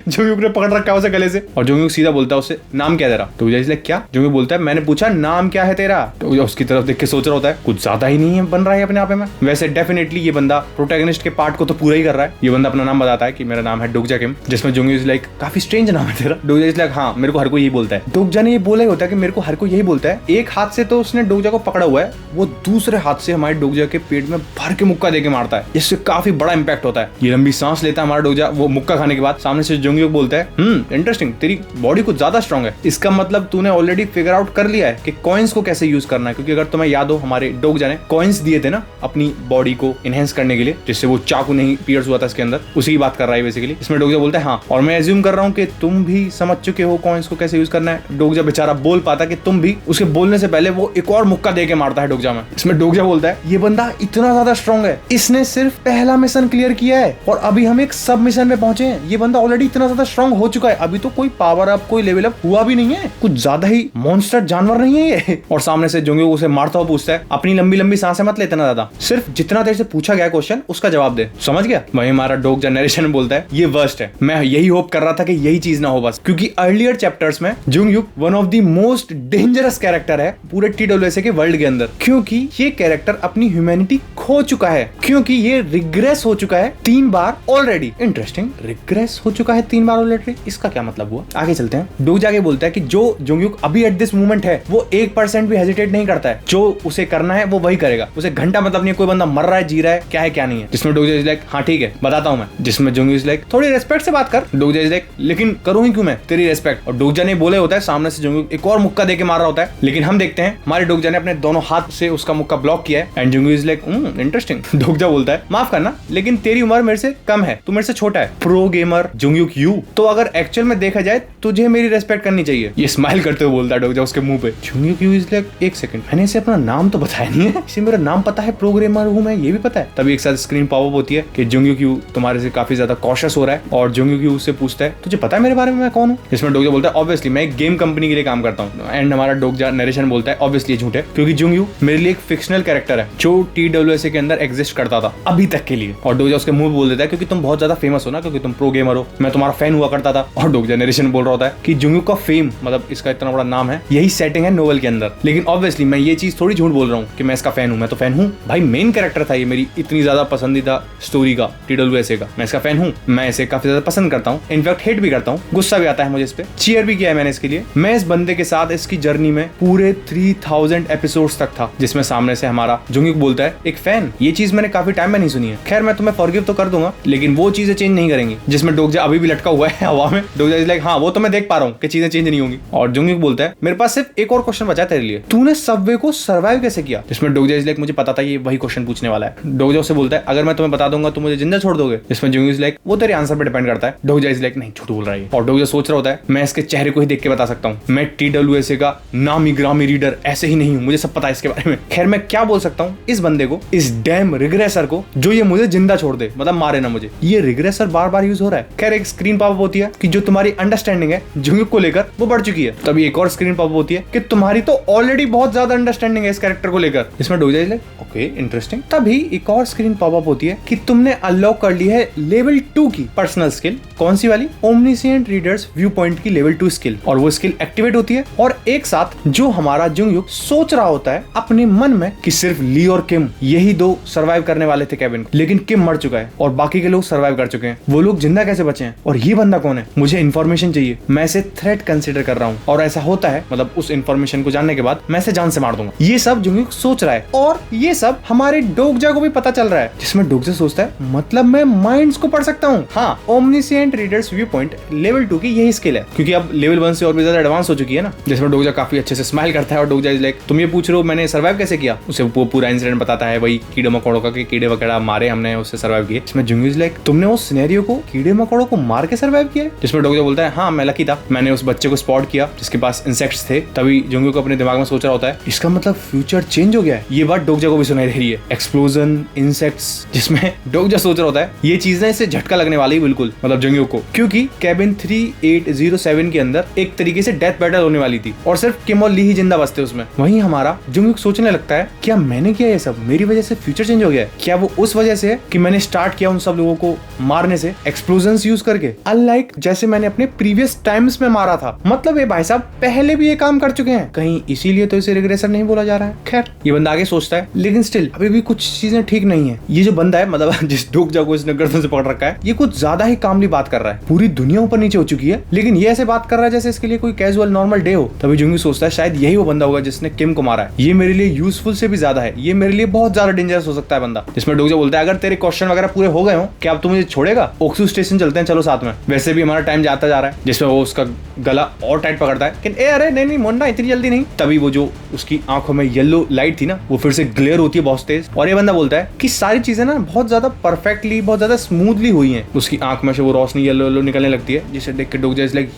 जुंगयुक ने पकड़ रखा है उसे गले से, और जुंगयुक सीधा बोलता है उससे, नाम क्या तेरा? डोगजा इसलिए क्या? जुंगयुक बोलता है, मैंने पूछा नाम क्या है तेरा? डोगजा उसकी तरफ देख के सोच रहा होता है, कुछ ज्यादा ही नहीं है बन रहा है अपने आप में। वैसे डेफिनेटली ये बंदा प्रोटैगनिस्ट के पार्ट को तो पूरा ही कर रहा है। ये बंदा अपना नाम बताता है कि मेरा नाम है डोगजा किम, जिसमें जुंगयुक लाइक काफी स्ट्रेंज नाम है तेरा। डोगजा इज लाइक हाँ मेरे को हर कोई यही बोलता है। डोगजा ने ये बोला ही होता है कि मेरे को हर कोई यही बोलता है। एक हाथ से तो उसने डोगजा को पकड़ा हुआ है, वो दूसरे हाथ से हमारे डोगजा के पेट में भर के मुक्का देके मारता है। इससे काफी बड़ा इंपैक्ट होता है। ये लंबी सांस लेता है हमारा डोगजा वो मुक्का खाने के बाद। सामने से जुंगयुक बोलता है इंटरेस्टिंग, तेरी बॉडी कुछ ज्यादा स्ट्रांग है। इसका मतलब तूने ऑलरेडी फिगर आउट कर लिया है कि कॉइन्स को कैसे यूज करना है, क्योंकि अगर तुम्हें याद हो हमारे डोगजा ने कॉइन्स दिए थे ना अपनी बॉडी को इनहेंस करने के लिए, जिससे वो चाकू नहीं पियर्स हुआ था इसके अंदर, उसी की बात कर रहा है बेसिकली। इसमें डोगजा बोलता है हाँ, और मैं एज्यूम कर रहा हूँ कि तुम भी समझ चुके हो कॉइन्स को कैसे यूज करना है। डोगजा बेचारा बोल पाता कि तुम भी, उसके बोलने से पहले वो एक और मुक्का देके मारता है डोगजा में। इसमें डोगजा बोलता है ये बंदा इतना ज्यादा स्ट्रांग है, इसने सिर्फ पहला मिशन क्लियर किया है और अभी हम एक सब मिशन में पहुंचे हैं। ये बंदा ऑलरेडी इतना ज्यादा स्ट्रांग हो चुका है, अभी तो कोई पावर अप कोई लेवल अप हुआ भी नहीं है, कुछ ज्यादा ही मॉन्स्टर जानवर नहीं है ये। और सामने से जुंगयुक उसे मारता हुआ पूछता है, अपनी लंबी लंबी सांसें मत लेते ना दादा, सिर्फ जितना देर से पूछा गया क्वेश्चन उसका जवाब दे, समझ गया? वही हमारा डोगजा नरेशन में बोलता है ये वर्स्ट है, मैं यही होप कर रहा था कि यही चीज ना हो बस, क्योंकि अर्लियर चैप्टर्स में Junghyeok one of the most dangerous character है पूरे TWSA के वर्ल्ड के अंदर, क्योंकि ये कैरेक्टर अपनी ह्यूमैनिटी खो चुका है, क्योंकि ये रिग्रेस हो चुका है 3 बार ऑलरेडी। इंटरेस्टिंग, रिग्रेस हो चुका है 3 बार ऑलरेडी, इसका क्या मतलब हुआ? आगे चलते हैं। डोगजा आगे बोलता है कि जो जुंगयुक अभी एट दिस मोमेंट है वो 1% भी हेजिटेट नहीं करता है, जो उसे करना है वो वही करेगा, उसे घंटा मतलब नहीं कोई बंदा मर रहा है जी रहा है क्या है क्या नहीं है। जिसमें डोगजा इज लाइक हाँ ठीक है बताता हूँ मैं। जिसमें जुंगयुक इज लाइक थोड़ी रेस्पेक्ट से बात कर। डोगजा इज लाइक लेकिन करूंगी क्यों मैं तेरी रेस्पेक्ट? और डोगजा ने बोले होता है, सामने से जुंगयुक एक और मुक्का देके मार रहा होता है, लेकिन हम देखते हैं हमारे डोगजा ने अपने दोनों हाथ से उसका मुक्का ब्लॉक किया है। And Junghyeok is like interesting. Dokja बोलता है माफ करना लेकिन तेरी उम्र मेरे से कम है, तू मेरे से छोटा है। प्रो गेमर जुंगयुक यू, तो अगर एक्चुअल में देखा जाए तुझे मेरी रेस्पेक्ट करनी चाहिए। ये स्माइल करते हुए बोलता है डोगजा उसके मुंह पे। जुंगयुक यू इज लाइक एक सेकंड, मैंने इसे अपना नाम तो बताया नहीं है, इसे मेरा नाम पता है, प्रो गेमर हूं मैं, ये भी पता है। तभी एक साथ स्क्रीन पॉप अप होती है कि जुंगयुक यू तुम्हारे से काफी ज्यादा कॉशियस हो रहा है, और जुंगयुक यू उससे पूछता है तुझे पता है मेरे बारे में मैं कौन हूँ? इसमें डोगजा बोलता है ऑब्वियसली मैं एक गेम कंपनी के लिए काम करता हूँ। एंड हमारा डोगजा नरेशन बोलता है ऑब्वियसली झूठ है, क्योंकि जुंगयुक मेरे लिए एक फिक्शनल कैरेक्टर है जो TWSA के अंदर एग्जिस्ट करता था अभी तक के लिए। और डोगजा उसके मुंह बोल देता है क्योंकि तुम बहुत ज्यादा फेमस हो ना, क्योंकि तुम प्रो गेमर हो, मैं तुम्हारा फैन हुआ करता था। और डोगजा नरेशन बोल रहा होता है कि जुंगयुक का फेम मतलब इसका इतना बड़ा नाम है, यही सेटिंग है नोवेल के अंदर। लेकिन ऑब्वियसली मैं ये चीज थोड़ी झूठ बोल रहा हूँ कि मैं इसका फैन हूँ, मैं तो फैन हूँ भाई, मेन कैरेक्टर था ये मेरी इतनी ज्यादा पसंदीदा स्टोरी का TWSA का, मैं इसका फैन हूँ, मैं इसे काफी ज्यादा पसंद करता हूँ, इनफैक्ट हेट भी करता हूँ, गुस्सा भी आता है मुझे इस पे, चीयर भी किया है मैंने इसके लिए। मैं इस बंदे के साथ इसकी जर्नी में पूरे 3000 एपिसोड्स तक था, जिसमें सामने से हमारा जुंगयुक बोलता है एक फैन, ये चीज मैंने काफी टाइम में नहीं सुनी है। खैर मैं तुम्हें फॉरगिव तो कर दूंगा लेकिन वो चीजें चेंज नहीं करेंगी। जिसमें डोगजा अभी भी लटका हुआ है हवा में। डोगजा इज लाइक हाँ वो तो मैं देख पा रहा हूँ कि चीजें चेंज नहीं होंगी। और जुंगयुक बोलता है मेरे पास सिर्फ एक और क्वेश्चन बचा है तेरे लिए, तूने सबवे को सर्वाइव कैसे किया? जिसमें डोगजा इज लाइक मुझे पता था ये वही क्वेश्चन पूछने वाला है। डोगजा उससे बोलता है अगर मैं तुम्हें बता दूंगा तो मुझे जिंदा छोड़ दोगे? जिसमें जुंगयुक इज लाइक वो तेरे आंसर पे डिपेंड करता है। डोगजा इज लाइक नहीं झूठ बोल रहा है। और डोगजा सोच रहा होता है मैं इसके चेहरे को ही देख के बता सकता हूँ, मैं TWSA का नामी ग्रामी रीडर ऐसे ही नहीं हूँ, मुझे सब पता है इसके बारे में। खैर मैं क्या बोल सकता हूँ इस बंदे को, इस डैम रिग्रेसर को जो ये मुझे जिंदा छोड़ दे, मतलब मारे ना मुझे। ये रिग्रेसर बार बार यूज हो रहा है। खैर एक स्क्रीन पॉप होती है कि जो तुम्हारी अंडरस्टैंडिंग है जुंगयुक को लेकर वो बढ़ चुकी है। तभी एक और स्क्रीन पॉप होती है कि तुम्हारी तो ऑलरेडी बहुत ज्यादा अंडरस्टैंडिंग है इस कैरेक्टर को लेकर। इसमें डोगजा इज लाइक ओके इंटरेस्टिंग। तभी एक और स्क्रीन पॉप अप होती है कि तुमने अनलॉक कर ली है लेवल 2 की पर्सनल स्किल। कौन सी वाली? ओमनिसिएंट रीडर्स व्यू पॉइंट की लेवल 2 स्किल। और वो स्किल एक्टिवेट होती है और एक साथ जो हमारा जुंगयुक सोच रहा होता है अपने मन में कि सिर्फ ली और किम यही 2 सर्वाइव करने वाले थे केविन को, लेकिन किम मर चुका है और बाकी के लोग सर्वाइव कर चुके हैं, वो लोग जिंदा कैसे बचे हैं और ये बंदा कौन है? मुझे इन्फॉर्मेशन चाहिए, मैं इसे थ्रेट कंसीडर कर रहा हूँ और ऐसा होता है मतलब उस इन्फॉर्मेशन को जानने के बाद मैं इसे जान से मार दूंगा। ये सब जुंगयुक सोच रहा है और ये सब हमारे डोगजा को भी पता चल रहा है। जिसमें डोगजा सोचता है मतलब मैं माइंड्स को पढ़ सकता हूँ। हाँ ओमनिसिएंट रीडर्स व्यू पॉइंट लेवल 2 की यही स्किल है, क्योंकि अब लेवल 1 से और भी ज्यादा एडवांस हो चुकी है ना। जिसमें डोगजा काफी अच्छे से स्माइल करता है और डोगजा इज लाइक तुम ये पूछ रहे हो मैंने सर्वाइव कैसे किया? उसे वो पूरा इंसिडेंट बताता है वही कीड़े मकोड़ों का कि कीड़े वगैरह मारे हमने, उससे सर्वाइव किए। इसमें जुंगू इज लाइक तुमने उस सिनेरियो को कीड़े मकोड़ों को मार के सर्वाइव किया? जिसमें डोगजा बोलता है हाँ मैं लकी था, मैंने उस बच्चे को स्पॉट किया जिसके पास इंसेक्ट्स थे। तभी जुंगू को अपने दिमाग में सोच रहा होता है इसका मतलब फ्यूचर चेंज हो गया है। ये बात डोगजा को भी सुनाई दे रही है, एक्सप्लोजन, इंसेक्ट्स, जिसमें डोगजा सोच रहा होता है ये चीज ना इससे झटका लगने वाली है बिल्कुल, मतलब जुंगू को, क्योंकि कैबिन 3807 के अंदर एक तरीके से डेथ बैटल होने वाली थी और सिर्फ किम और ली ही जिंदा बचते उसमें। वहीं हमारा जुंगू सोचने लगता है क्या मैंने किया ये सब, मेरी वजह से फ्यूचर चेंज हो गया है? क्या वो उस वजह से है कि मैंने स्टार्ट किया उन सब लोगों को मारने से एक्सप्लोजन्स यूज करके, अनलाइक जैसे मैंने अपने प्रीवियस टाइम्स में मारा था। मतलब ये भाई साहब पहले भी ये काम कर चुके हैं, कहीं इसीलिए तो इसे रिग्रेसर नहीं बोला जा रहा है। खैर ये बंदा आगे सोचता है, लेकिन स्टिल अभी भी कुछ चीजें ठीक नहीं है। ये जो बंदा है मतलब जिस डोगजा को इसने गर्दन से पकड़ रखा है, ये कुछ ज्यादा ही कामली बात कर रहा है। पूरी दुनिया ऊपर नीचे हो चुकी है लेकिन ये ऐसे बात कर रहा है जैसे इसके लिए कोई कैजुअल नॉर्मल डे हो। तभी जुंगी सोचता है शायद यही वो बंदा होगा जिसने किम को मारा है। ये मेरे लिए यूजफुल से भी ज्यादा है, ये मेरे लिए बहुत ज्यादा डेंजरस हो सकता है बंदा। जिसमें डोगजा बोलता है अगर तेरे क्वेश्चन वगैरह पूरे हो गए हो क्या अब तू मुझे छोड़ेगा? ओक्सू स्टेशन चलते हैं चलो साथ में, वैसे भी हमारा टाइम जाता जा रहा है। जिसमें वो उसका गला और टाइट पकड़ता है कि अरे नहीं नहीं मुन्ना इतनी जल्दी नहीं। तभी वो जो उसकी आंखों में येलो लाइट थी ना वो फिर से ग्लेयर होती है बहुत तेज, और ये बंदा बोलता है कि सारी चीजें ना बहुत ज्यादा परफेक्टली बहुत ज्यादा स्मूथली हुई हैं। उसकी आंख में से वो रोशनी येलो येलो निकलने लगती है, जिसे देख के डोगजा इज लाइक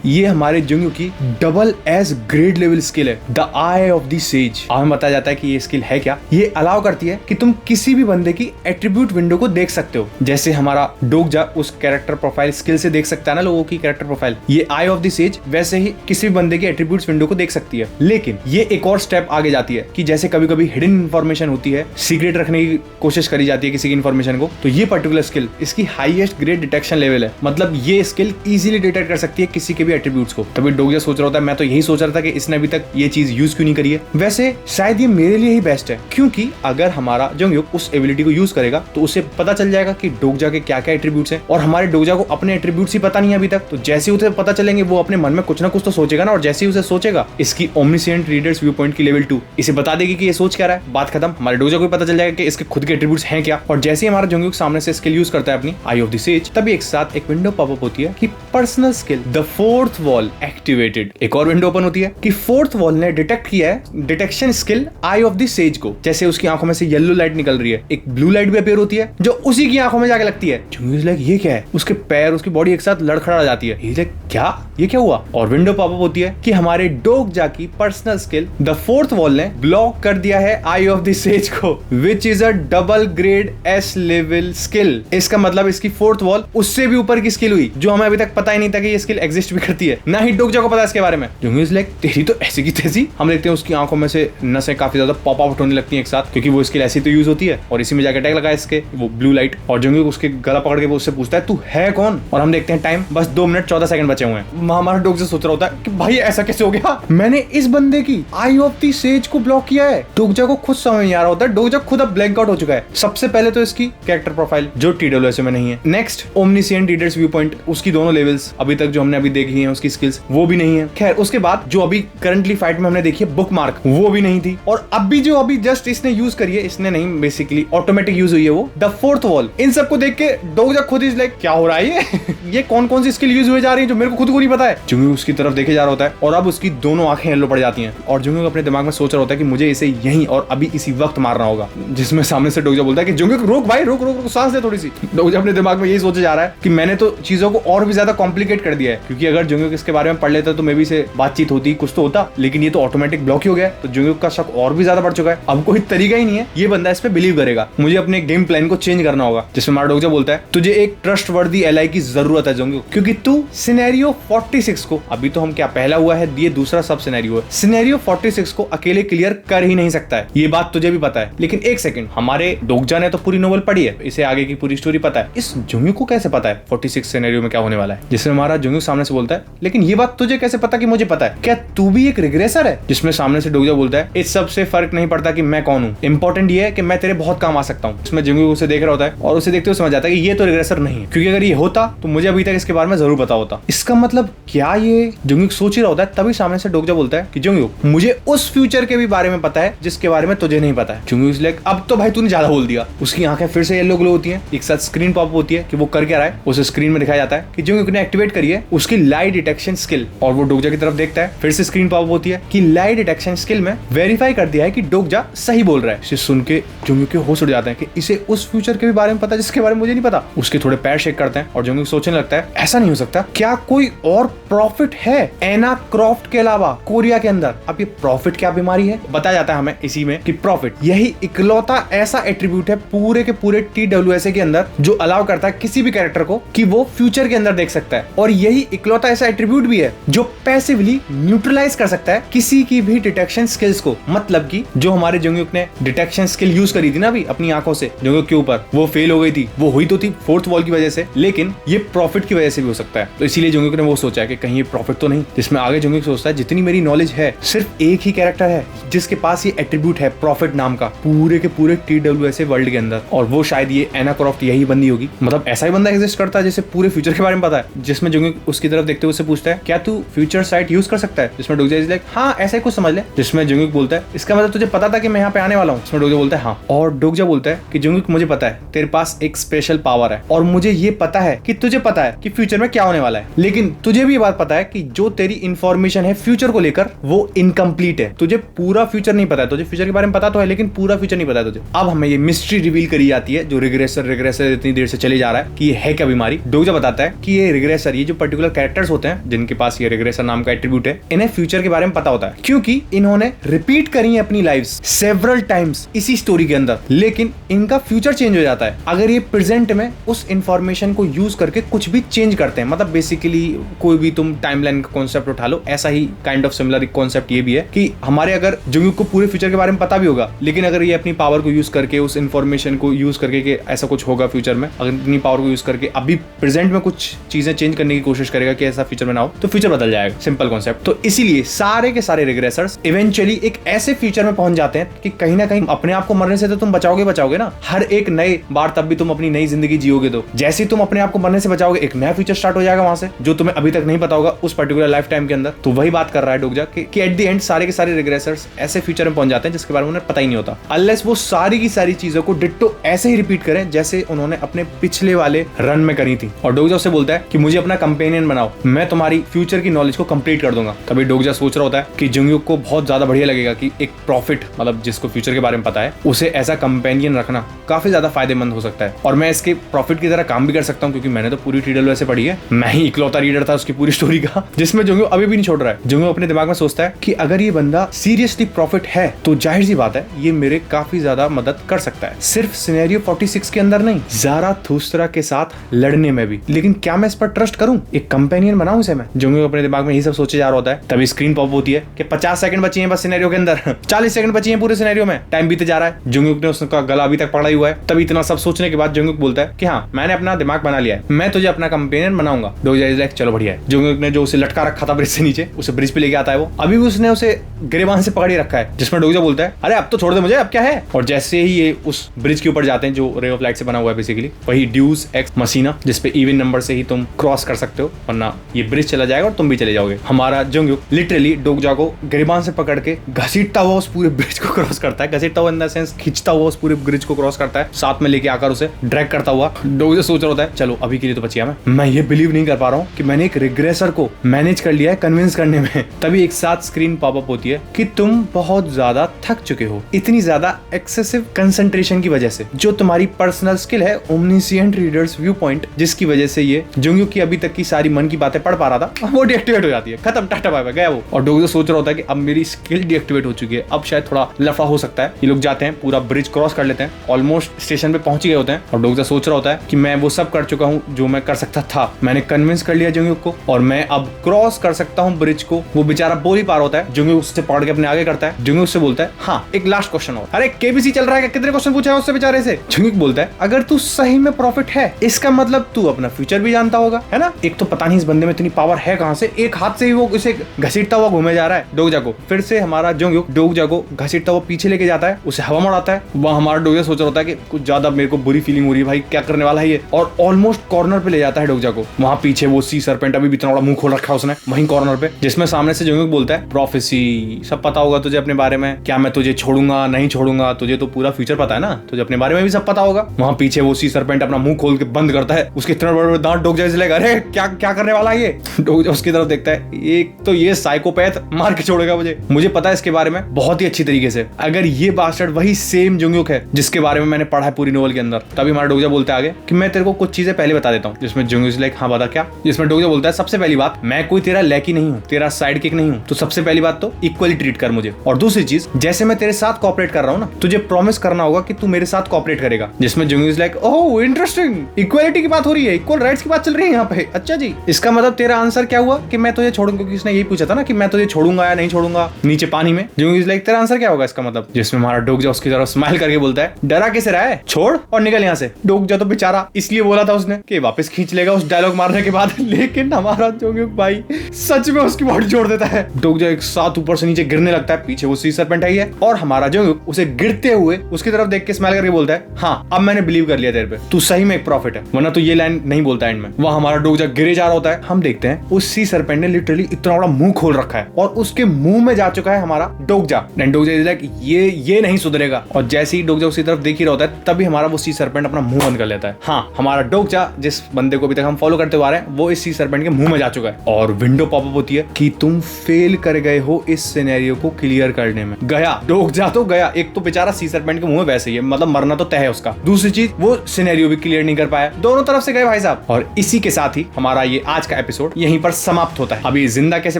ये हमारे जुंगू की double edge grade level skill है, the eye of the sage. हमें बताया जाता है कि ये स्किल है क्या, ये अलाउ करती है कि तुम किसी भी बंदे की एट्रीब्यूट विंडो को देख सकते हो। जैसे हमारा डोगजा उस कैरेक्टर प्रोफाइल स्किल से देख सकता है ना लोगों की कैरेक्टर प्रोफाइल, ये आई ऑफ द सेज वैसे ही किसी भी बंदे की एट्रीब्यूट्स विंडो को देख सकती है। लेकिन ये एक और स्टेप आगे जाती है कि जैसे कभी कभी हिडन इंफॉर्मेशन होती है, सीक्रेट रखने की कोशिश करी जाती है किसी की इंफॉर्मेशन को, तो ये पर्टिकुलर स्किल इसकी हाईएस्ट ग्रेड डिटेक्शन लेवल है। मतलब ये स्किल इजीली डिटेक्ट कर सकती है किसी के भी एट्रीब्यूट्स को। तभी डोगजा सोच रहा होता है मैं तो यही सोच रहा था कि इसने अभी तक ये चीज यूज क्यों नहीं करी है। वैसे शायद ये मेरे लिए ही बेस्ट है, क्योंकि अगर हमारा जुंगयूक उस एबिलिटी को यूज करेगा तो उसे पता चल जाएगा कि डोगजा के क्या क्या एट्रीब्यूट्स हैं, और हमारे डोगजा को अपने एट्रीब्यूट्स ही पता नहीं है अभी तक। तो जैसे ही उसे पता चलेंगे वो अपने मन में कुछ ना कुछ तो सोचेगा ना, और जैसे ही उसे सोचेगा इसकी ओमनिसेंट रीडर्स व्यू पॉइंट की लेवल 2 इसे बता देगी कि ये सोच क्या रहा है। बात खत्म, हमारे डोगजा को पता चल जाएगा कि इसके खुद के एट्रीब्यूट्स हैं क्या। और जैसे ही हमारा जुंगयूक सामने से स्किल यूज करता है अपनी आई ऑफ द सेज, तभी एक साथ एक विंडो पॉपअप होती है कि personal skill the fourth wall activated. एक और विंडो ओपन होती है कि फोर्थ वॉल ने डिटेक्ट किया है detection skill I of the says को। जैसे उसकी आंखों में से येलो लाइट निकल रही है, एक ब्लू लाइट भी अपीयर होती है जो उसी की आंखों में जाके लगती है। जुंगयूक लाइक ये क्या है, उसके पैर उसकी बॉडी एक साथ लड़खड़ा जाती है। क्या ये क्या हुआ? और विंडो पॉपअप होती है कि हमारे डोगजा की personal skill the fourth wall ने ब्लॉक कर दिया है आई ऑफ द सेज को, which is a double grade S level skill. इसका मतलब इसकी फोर्थ वॉल उससे भी ऊपर की स्किल हुई, जो हमें अभी तक पता ही नहीं था कि ये स्किल एग्जिस्ट भी करती है, ना ही डोगजा को पता इसके बारे में। जुंगयूक लाइक तेरी तो ऐसी की तैसी। हम देखते हैं उसकी आंखों में से नसें काफी ज्यादा पॉप आउट होने लगती हैं एक साथ, क्योंकि वो स्किल ऐसी तो यूज होती है और इसी में जाके अटैक लगा इसके वो ब्लू लाइट। और जुंगयूक उसके गला पकड़ के वो उससे पूछता है तू है कौन? और हम देखते हैं टाइम बस 2 मिनट 14 सेकंड बचे हुए हैं। हमारा डोगजा सोच रहा होता है कि भाई ऐसा कैसे हो गया, मैंने इस बंदे की आई ऑफ द सेज को ब्लॉक किया है। डोगजा को खुद समझ नहीं आ रहा होता है, डोगजा खुद अब ब्लैंक आउट हो चुका है। सबसे पहले तो इसकी कैरेक्टर प्रोफाइल जो TWS में नहीं है, next omniscient readers view point उसकी दोनों लेवल्स अभी तक जो हमने अभी देखी है उसकी स्किल्स वो भी नहीं है। खैर उसके बाद जो अभी करंटली फाइट में हमने देखी है बुक मार्क वो भी नहीं थी, और अभी जो अभी जस्ट इसने यूज करी है, इसने नहीं बेसिकली ऑटोमेटिक यूज हुई है वो द फोर्थ वॉल। इन सबको देख के डोगजा खुद इज लाइक क्या हो रहा है ये कौन कौन सी स्किल यूज हुए जा रही है जो मेरे को खुद को नहीं पता है। जुंगयूक उसकी तरफ देखे जा रहा होता है और अब उसकी दोनों आंखें येलो पड़ जाती हैं, और जुंगयूक अपने दिमाग में सोच रहा होता है कि मुझे इसे यहीं और अभी इसी वक्त मारना होगा। जिसमें सामने से डोगजा बोलता है कि जुंगयूक रुक भाई रुक रुक रुक, सांस ले थोड़ी सी। डोगजा अपने दिमाग में यही सोचे जा रहा है कि मैंने तो चीजों को और भी ज्यादा कॉम्प्लिकेट कर दिया है, क्योंकि अगर जुंगयूक इसके बारे में पढ़ लेता तो मे भी से बातचीत होती, कुछ तो होता, लेकिन ये तो ऑटोमेटिक ब्लॉक ही हो गया। तो जुंगयूक का शक और भी ज्यादा बढ़ चुका है। अब कोई तरीका ही नहीं है ये बंदा इस पे बिलीव करेगा, मुझे अपने गेम प्लान को चेंज करना होगा। जिसमें हमारा डोगजा बोलता है तुझे एक ट्रस्टवर्दी एलाई की जरूरत है जुंगयूक, क्योंकि तू सिनेरियो 46 को, अभी तो हम क्या पहला हुआ है, ये दूसरा सब सिनेरियो है, सिनेरियो 46 को अकेले क्लियर कर ही नहीं सकता है। ये बात तुझे भी पता है, लेकिन एक सेकंड, हमारे डोगजा ने तो पूरी नोवेल पढ़ी है, इसे आगे की पूरी स्टोरी पता है, इस जुंगयूक को कैसे पता है 46 सिनेरियो में क्या होने वाला है? जिसमें हमारा जुंगयूक सामने से बोलता है लेकिन ये बात तुझे कैसे पता कि मुझे पता है, क्या तू भी एक रिग्रेसर है? जिसमें सामने से डोगजा बोलता है इस सब से फर्क नहीं पड़ता कि मैं कौन हूँ, इंपॉर्टेंट ये है कि मैं तेरे बहुत काम आ सकता हूँ। इसमें जुंगयूक उसे देख रहा होता है और उसे देखते हुए समझ आता है कि ये तो रिग्रेसर नहीं है, क्योंकि अगर ये होता तो मुझे अभी तक इसके बारे में जरूर पता होता। इसका मतलब क्या ये जुंगयूक सोच ही रहा होता है, तभी सामने से डोगजा बोलता है कि जुंगयूक मुझे उस फ्यूचर के भी बारे में पता है जिसके बारे में तुझे नहीं पता है। जुंगयूक लाइक अब तो भाई तूने ज्यादा बोल दिया। उसकी आंखें फिर से येलो ग्लो होती हैं, एक साथ स्क्रीन पॉप होती है कि वो कर क्या रहा है, उसे स्क्रीन में दिखाया जाता है कि जुंगयूक ने एक्टिवेट करी है उसकी लाई डिटेक्शन स्किल, और वो डोगजा की तरफ देखता है, फिर से स्क्रीन पॉप होती है कि लाई डिटेक्शन स्किल में वेरीफाई कर दिया है कि डोगजा सही बोल रहा है। इसे सुन के जोंग्युक के होश उड़ जाते हैं कि इसे उस फ्यूचर के भी बारे में पता है जिसके बारे में मुझे नहीं पता। उसके थोड़े पैर शेक करते हैं और जोंग्युक सोचने लगता है ऐसा नहीं हो सकता, क्या कोई और प्रॉफिट है एना क्रॉफ्ट के अलावा कोरिया के अंदर? अब ये प्रॉफिट क्या बीमारी है बताया जाता है हमें इसी में कि प्रॉफिट यही इकलौता ऐसा एट्रीब्यूट है पूरे के पूरे TWSA के अंदर जो अलाउ करता है किसी भी कैरेक्टर को कि वो फ्यूचर के अंदर देख सकता है। और यही इकलौता ऐसा एट्रीब्यूट भी है जो पैसिवली न्यूट्रलाइज कर सकता है किसी की भी डिटेक्शन स्किल्स को। मतलब कि जो हमारे जोंग्युक ने डिटेक्शन स्किल यूज करी थी ना अभी अपनी आंखों से जोंग्युक के ऊपर, वो फेल हो गई थी। वो हुई तो थी फोर्थ वॉल की वजह से, लेकिन ये प्रॉफिट की वजह से भी हो सकता है। तो इसीलिए जोंग्युक ने वो सोचा है कि कहीं ये प्रॉफिट तो नहीं, जिसमें आगे जोंग्युक सोचता है जितनी मेरी नॉलेज है सिर्फ एक ही कैरेक्टर है जिसके पास ये एट्रीब्यूट है प्रॉफिट नाम का पूरे के पूरे TWSA वर्ल्ड के अंदर, और वो शायद ये एना क्रॉफ्ट यही बंदी होगी। मतलब ऐसा ही बंदा एग्जिस्ट करता है जिसे पूरे फ्यूचर के बारे में पता है। जिसमें जोंग्युक उसकी तरफ देखते हुए उससे पूछता है क्या तू फ्यूचर साइट यूज कर सकता है? जिसमें डोगजा इज लाइक हाँ ऐसा ही कुछ समझ ले। जिसमें जोंग्युक बोलता है इसका मतलब तुझे पता था कि मैं यहाँ पे आने वाला हूँ? जिसमें डोगजा बोलता है हाँ। और डोगजा बोलता है कि जोंग्युक मुझे पता है तेरे पास एक स्पेशल पावर है और मुझे ये पता है कि तुझे पता है कि फ्यूचर में क्या होने वाला है, लेकिन तुझे भी ये बात पता है कि जो तेरी इंफॉर्मेशन है फ्यूचर को लेकर वो इनकम्प्लीट है। तुझे पूरा फ्यूचर नहीं पता है, तुझे फ्यूचर के बारे में पता तो है लेकिन पूरा फ्यूचर नहीं पता है तुझे। अब हमें ये मिस्ट्री रिवील करी जाती है जो रिग्रेसर इतनी देर से चले जा रहा है कि ये है क्या बीमारी। डोगजा बताता है कि ये रिग्रेसर, ये जो पर्टिकुलर कैरेक्टर्स होते हैं जिनके पास ये रिग्रेसर नाम का एट्रीब्यूट है, इन्हें फ्यूचर के बारे में पता होता है क्योंकि इन्होंने रिपीट करी है अपनी लाइव्स सेवरल टाइम्स इसी स्टोरी के अंदर, लेकिन इनका फ्यूचर चेंज हो जाता है अगर ये प्रेजेंट में उस इंफॉर्मेशन को यूज करके कुछ भी चेंज करते हैं। मतलब बेसिकली कोई भी तुम टाइमलाइन का कॉन्सेप्ट उठा लो, ऐसा ही काइंड ऑफ सिमिलर कॉन्सेप्ट ये भी है कि हमारे अगर जोंग्युक को पूरे फ्यूचर के बारे में पता भी होगा, लेकिन अगर ये अपनी पावर को यूज करके उस इंफॉर्मेशन को यूज करके कि ऐसा कुछ होगा फ्यूचर में, अगर अपनी पावर को यूज करके अभी प्रेजेंट में कुछ चीजें चेंज करने की कोशिश करेगा कि ऐसा फ्यूचर में ना हो, तो फ्यूचर बदल जाएगा। Simple concept. तो इसीलिए सारे के सारे रिग्रेसर्स इवेंचुअली एक ऐसे फ्यूचर में पहुंच जाते हैं कि कहीं ना कहीं अपने आप को मरने से तो तुम बचाओगे ना हर एक नए बार, तब भी तुम अपनी नई जिंदगी जियोगे। तो जैसे ही तुम अपने आप को मरने से बचाओगे एक नया फ्यूचर स्टार्ट हो जाएगा वहां से जो तुम्हें अभी तक नहीं पता होगा उस पर्टिकुलर लाइफ टाइम के अंदर। तो वही बात कर रहा है डोगजा कि एट द एंड सारे के सारे रिग्रेसर्स ऐसे फ्यूचर में पहुंच जाते हैं जिसके बारे में उन्हें पता ही नहीं होता, अनलेस वो सारी की सारी चीजों को डिट्टो ऐसे ही रिपीट करें जैसे उन्होंने अपने पिछले वाले रन में करी थी। और डोगजा उससे बोलता है कि मुझे अपना कंपेनियन बनाओ, मैं तुम्हारी फ्यूचर की नॉलेज को कंप्लीट कर दूंगा। तभी डोगजा सोच रहा होता है कि जोंग्युक को बहुत ज्यादा बढ़िया लगेगा कि एक प्रॉफिट, मतलब जिसको फ्यूचर के बारे में पता है, उसे ऐसा कंपेनियन रखना काफी ज्यादा फायदेमंद हो सकता है और मैं इसके प्रॉफिट की तरह काम भी कर सकता हूँ क्योंकि मैंने तो पूरी TWSA पढ़ी है, मैं ही इकलौता रीडर था उसकी पूरी स्टोरी का। जिसमें जोंग्युक अभी भी नहीं छोड़ रहा है। जोंग्युक अपने दिमाग में सोचता है कि अगर ये बंदा सीरियसली प्रॉफिट है तो जाहिर सी बात है ये मेरे काफी ज्यादा मदद कर सकता है, सिर्फ सिनेरियो 46 के अंदर नहीं, ज़ाराथुस्त्रा के साथ लड़ने में भी। लेकिन क्या मैं इस पर ट्रस्ट करूं, एक कंपेनियन बनाऊं इसे मैं? जोंग्युक अपने दिमाग में यही सब सोचे जा रहा होता है। तभी स्क्रीन पॉप होती है कि 50 सेकंड बची हैं बस सिनेरियो के अंदर 40 सेकंड बची हैं पूरे सिनेरियो में, टाइम बीते जा रहा है। जोंग्युक ने उसका गला अभी तक पकड़ा ही हुआ है। तभी इतना सब सोचने के बाद जोंग्युक बोलता है कि हाँ मैंने अपना दिमाग बना लिया है, मैं तुझे अपना कंपेनियन बनाऊंगा। डोगजा इज लाइक चलो बढ़िया है। जोंग्युक ने जो उसे लटका रखा था ब्रिज से नीचे, उसे ब्रिज पे लेके आता है वो, अभी भी उसने उसे गिरेबान से पकड़ ही रखा है। जिसमें डोगजा बोलता है अरे अब तो छोड़ दे मुझे, अब क्या है। और जैसे ही ये उस ब्रिज के ऊपर जाते हैं जो रे ऑफ लाइट से बना हुआ है बेसिकली, वही ड्यूज एक्स मसीना जिसपे इवन नंबर से ही तुम क्रॉस कर सकते हो वरना ये ब्रिज चला जाएगा और तुम भी चले जाओगे। हमारा जोंग्युक लिटरली डोगजा को गिरेबान से पकड़ के घसीटता हुआ उस पूरे ब्रिज को क्रॉस करता है, घसीटता हुआ इन द सेंस खींचता हुआ उस पूरे ब्रिज को क्रॉस करता है, साथ में लेके आकर उसे ड्रैग करता हुआ। डोगजा सोच रहा होता है चलो अभी के लिए तो बच गया मैं ये बिलीव नहीं कर पा रहा हूँ कि मैंने एक रिग्रेसर को मैनेज कर लिया है कन्विंस करने में। तभी एक साथ स्क्रीन पॉपअप होती है कि तुम बहुत ज्यादा थक चुके हो इतनी ज्यादा एक्सेसिव कंसंट्रेशन की वजह से, जो तुम्हारी पर्सनल स्किल है ओमनिसिएंट रीडर्स व्यू पॉइंट, जिसकी वजह से ये जोंग्युक की अभी तक की सारी मन की बातें पढ़ पा रहा था वो डीएक्टिवेट हो जाती है, खत्म, टाटा बाय बाय, गया वो। और डोगजा सोच रहा होता है कि अब मेरी स्किल डीएक्टिवेट हो चुकी है, अब शायद थोड़ा लफड़ा हो सकता है। ये लोग जाते हैं पूरा ब्रिज क्रॉस कर लेते हैं, ऑलमोस्ट स्टेशन पे पहुंच गए होते हैं और डोगजा सोच रहा होता है कि मैं वो सब कर चुका हूँ जो मैं कर सकता था, मैंने कन्विंस कर लिया जोंग्युक को और मैं अब क्रॉस कर सकता हूँ ब्रिज को। वो बेचारा बोल ही पा रहा होता है, जोंग्युक उससे पकड़ के अपने आगे करता है। जोंग्युक उससे बोलता है हाँ एक लास्ट क्वेश्चन और। अरे केबीसी चल रहा है, कितने क्वेश्चन पूछा है उससे बेचारे से। जोंग्युक बोलता है अगर तू सही में प्रॉफिट है इसका मतलब तू अपना फ्यूचर भी जानता होगा, है ना? एक तो पता नहीं इस बंदे में इतनी पावर है कहां से, एक हाथ से ही वो इसे घसीटता हुआ घूमे जा रहा है डोगजा को। फिर से हमारा जोंग्युक डोगजा को घसीटता हुआ पीछे लेके जाता है, उसे हवा मड़ाता है। वह हमारा डोगजा सोच रहा होता है कि कुछ ज्यादा मेरे को बुरी फीलिंग हो रही है भाई, क्या करने वाला है ये, और ऑलमोस्ट कॉर्नर पे ले जाता है डोगजा को। वहां पीछे वो सी सरपेंट अभी भी इतना बड़ा मुंह खोल रखा है उसने वहीं कॉर्नर पे, जिसमें सामने से जोंग्युक बोलता है प्रोफेसी सब पता होगा तुझे अपने बारे में, क्या मैं तुझे छोड़ूंगा नहीं छोड़ूंगा, तुझे तो पूरा फ्यूचर पता है ना, तुझे अपने बारे में भी सब पता होगा। वहां पीछे वो सी सरपेंट अपना मुंह खोल के बंद करता है, उसके इतने बड़े दांत। डोगजा से लेगा अरे क्या करने वाला है ये। डोगजा उसकी तरफ देखता है, एक तो ये साइकोपैथ मार के छोड़ेगा मुझे पता है इसके बारे में बहुत ही अच्छी तरीके से। अगर ये बास्टर्ड वही सेम जुंगयुक है जिसके बारे में मैंने पढ़ा है पूरी नोवेल के अंदर, तभी हमारा डोगजा बोलता है आगे कि मैं तेरे को कुछ चीजें पहले बता देता हूँ। जिसमें जुंगयुक लाइक हाँ बता क्या। जिसमें डोगजा बोलता है सबसे पहली बात, मैं कोई तेरा लैकी नहीं हूँ, तेरा साइड किक नहीं हूँ, तो सबसे पहली बात तो इक्वली ट्रीट कर मुझे। और दूसरी चीज, जैसे मैं तेरे साथ कोऑपरेट कर रहा हूँ ना, तुझे प्रॉमिस करना होगा कि तू मेरे साथ कोऑपरेट करेगा। जिसमें जुंगयुक लाइक ओह इंटरेस्टिंग, इक्वालिटी की बात हो रही है, इक्वल राइट्स की बात चल रही है यहाँ पे। अच्छा जी, इसका मतलब तेरा आंसर क्या हुआ कि मैं तुझे छोड़ूंगा, क्योंकि इसने यही पूछा था ना कि मैं तुझे छोड़ूंगा या नहीं छोड़ूंगा नीचे पानी में। जुंगयुक लाइक तेरा आंसर क्या होगा इसका मतलब। जिसमें हमारा डोगजा उसकी तरफ स्माइल करके बोलता है डरा कैसे रहा है, छोड़ और निकल यहाँ से। डोगजा तो बेचारा इसलिए बोला था उसने कि वापस खींच लेगा उस डायलॉग मारने के बाद, लेकिन हमारा जुंगयुक भाई सच में उसकी बॉडी छोड़ देता है। डोगजा एक साथ ऊपर से नीचे गिरने लगता है, पीछे वो सी सर्पेंट आई है और हमारा जुंगयुक उसे गिरते हुए उसकी तरफ देख के स्माइल करके बोलता है हाँ अब मैंने बिलीव कर लिया तेरे पे, तू सही में एक प्रॉफिट है, वरना तो ये लाइन नहीं बोलता एंड में। वहां हमारा डोगजा गिरे जा रहा होता है, हम देखते हैं उस सी सर्पेंट ने लिटरली इतना बड़ा मुंह खोल रखा है और उसके मुंह में जा चुका है हमारा डोगजा। डोगजा इज लाइक ये नहीं सुधरेगा। और जैसे ही डोगजा उसकी तरफ देख ही रहा होता है, तभी हमारा वो सी सर्पेंट अपना मुंह बंद कर लेता है। हाँ, हमारा डोगजा जिस बंदे को अभी तक हम फॉलो करते हुए आ रहे हैं, वो इस सी सर्पेंट के मुंह में जा चुका है और विंडो पॉपअप होती है कि तुम फेल कर गए हो इस सिनेरियो को क्लियर करने में। गया डोगजा तो गया, एक तो बेचारा सी सर्पेंट के मुंह में वैसे ही है, मतलब मरना तो तय है उसका। दूसरी चीज, वो सिनेरियो भी क्लियर नहीं कर पाया, दोनों तरफ से गए भाई साहब। और इसी के साथ ही हमारा ये आज का एपिसोड यहीं पर समाप्त होता है। अभी जिंदा कैसे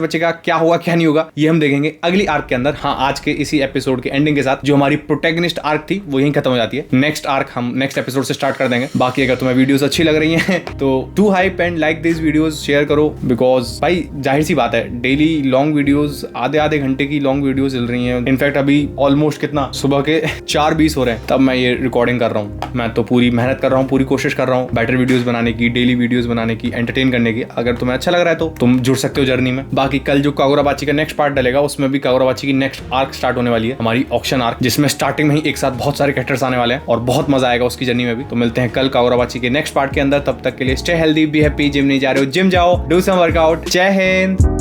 बचेगा, क्या होगा क्या नहीं होगा, ये हम देखेंगे अगली आर्क के अंदर। हाँ, आज के इसी एपिसोड के एंडिंग के साथ जो हमारी प्रोटैगनिस्ट आर्क थी वो यहीं खत्म हो जाती है। नेक्स्ट आर्क हम नेक्स्ट एपिसोड से स्टार्ट कर देंगे। बाकी अगर तुम्हें वीडियोस अच्छी लग रही हैं तो do hype and like this videos, share करो, बिकॉज भाई जाहिर सी बात है डेली लॉन्ग वीडियोस, आधे घंटे की लॉन्ग वीडियोस चल रही हैं। इनफैक्ट अभी ऑलमोस्ट कितना सुबह के 4:20 हो रहे हैं तब मैं ये रिकॉर्डिंग कर रहा हूँ। मैं तो पूरी मेहनत कर रहा हूँ, पूरी कोशिश कर रहा हूँ बेटर वीडियोस बनाने की, डेली वीडियोस बनाने की, एंटरटेन करने की। अगर तुम्हें अच्छा लग रहा है तो तुम जुड़ सकते हो जर्नी में। बाकी कल जो कागुराबाची का नेक्स्ट पार्ट डलेगा उसमें भी कागुराबाची की नेक्स्ट आर्क स्टार्ट होने वाली है, हमारी ऑक्शन आर्क, जिसमें स्टार्टिंग में ही एक साथ बहुत सारे कैरेक्टर्स आने वाले हैं और बहुत मजा आएगा उसकी जर्नी में भी। तो मिलते हैं कल कागुराबाची के नेक्स्ट पार्ट के अंदर। तब तक के लिए stay healthy, be happy. Gym नहीं जा रहे हो जिम जाओ, डू सम वर्कआउट। जय हिंद।